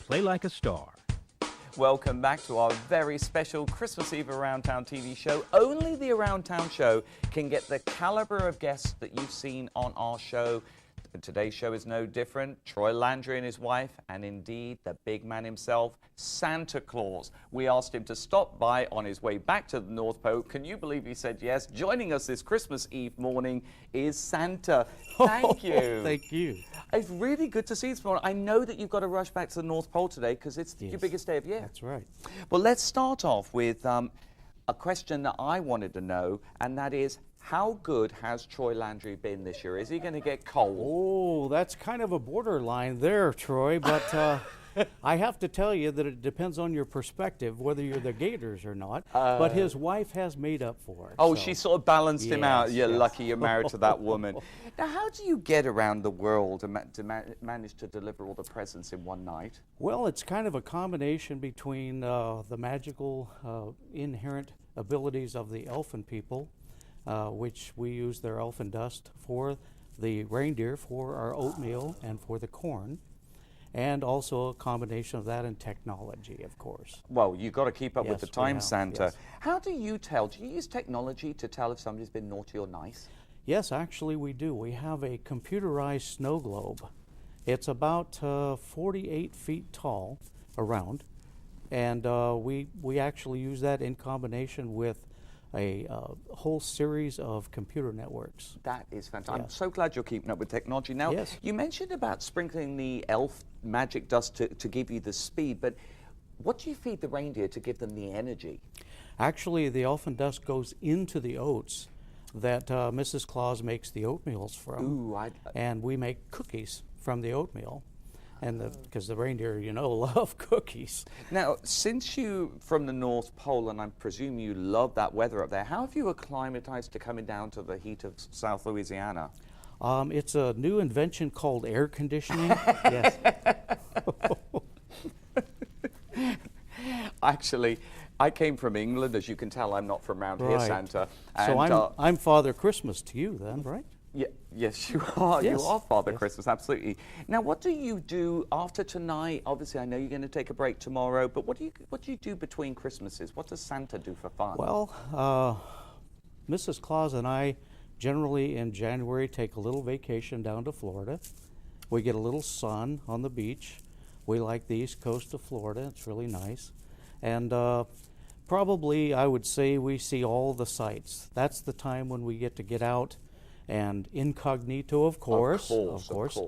Play Like a Star. Welcome back to our very special Christmas Eve Around Town TV show. Only the Around Town show can get the caliber of guests that you've seen on our show. Today's show is no different. Troy Landry and his wife, and indeed the big man himself, Santa Claus. We asked him to stop by on his way back to the North Pole. Can you believe he said yes? Joining us this Christmas Eve morning is Santa. Thank you. Thank you. It's really good to see you this morning. I know that you've got to rush back to the North Pole today because it's your biggest day of year. That's right. Well, let's start off with a question that I wanted to know, and that is, how good has Troy Landry been this year? Is he going to get cold? Oh, that's kind of a borderline there, Troy, but I have to tell you that it depends on your perspective, whether you're the Gators or not, but his wife has made up for it. Oh, so. she sort of balanced him out. You're Yes. lucky you're married to that woman. Now, how do you get around the world and manage to deliver all the presents in one night? Well, it's kind of a combination between the magical inherent abilities of the elfin people, which we use their elfin dust for the reindeer, for our oatmeal, and for the corn. And also a combination of that and technology, of course. Well, you've got to keep up with Yes, the we time, have, Santa. yes. How do you tell? Do you use technology to tell if somebody's been naughty or nice? Yes, actually we do. We have a computerized snow globe. It's about 48 feet tall around, and we actually use that in combination with a whole series of computer networks. That is fantastic. I'm Yes. so glad you're keeping up with technology. Now, Yes. you mentioned about sprinkling the elf magic dust to give you the speed, but what do you feed the reindeer to give them the energy? Actually, the elfin dust goes into the oats that Mrs. Claus makes the oatmeals from. Ooh, And we make cookies from the oatmeal. And because the reindeer, you know, love cookies. Now, since you from the North Pole, and I presume you love that weather up there, how have you acclimatized to coming down to the heat of South Louisiana? It's a new invention called air conditioning. Yes. Actually, I came from England. As you can tell, I'm not from around here, Right. Santa. So And, I'm Father Christmas to you then, right? yeah, yes, you are. You Yes. are Father Yes. Christmas, absolutely. Now, what do you do after tonight? Obviously, I know you're going to take a break tomorrow, but what do you do between Christmases? What does Santa do for fun? Well, Mrs. Claus and I generally in January take a little vacation down to Florida. We get a little sun on the beach. We like the east coast of Florida. It's really nice. And probably I would say we see all the sights. That's the time when we get out and incognito, of course, Of course.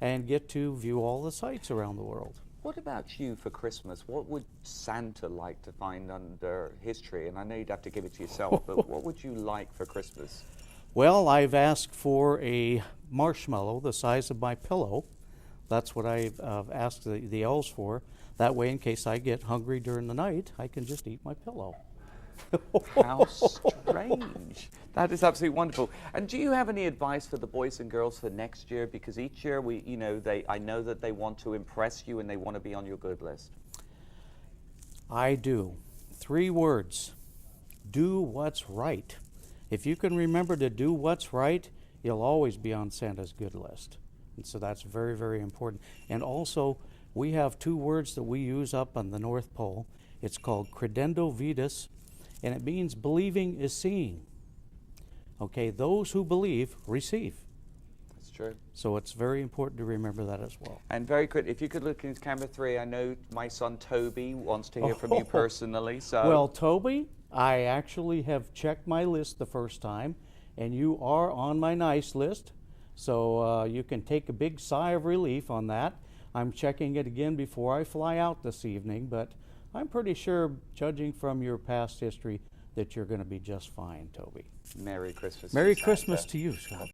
and get to view all the sights around the world. What about you for Christmas? What would Santa like to find under his tree? And I know you'd have to give it to yourself, but what would you like for Christmas? Well, I've asked for a marshmallow the size of my pillow. That's what I've asked the elves for. That way, in case I get hungry during the night, I can just eat my pillow. How strange. That is absolutely wonderful. And do you have any advice for the boys and girls for next year? Because each year I know that they want to impress you and they want to be on your good list. I do. 3 words. Do what's right. If you can remember to do what's right, you'll always be on Santa's good list. And so that's very, very important. And also, we have 2 words that we use up on the North Pole. It's called credendo vitas, and it means believing is seeing. Okay, those who believe receive. That's true. So it's very important to remember that as well. And very good. If you could look into camera 3, I know my son Toby wants to hear from you personally. So Well, Toby, I actually have checked my list the first time, and you are on my nice list. So you can take a big sigh of relief on that. I'm checking it again before I fly out this evening, but I'm pretty sure, judging from your past history, that you're going to be just fine, Toby. Merry Christmas. Merry Santa. Christmas to you, Scott.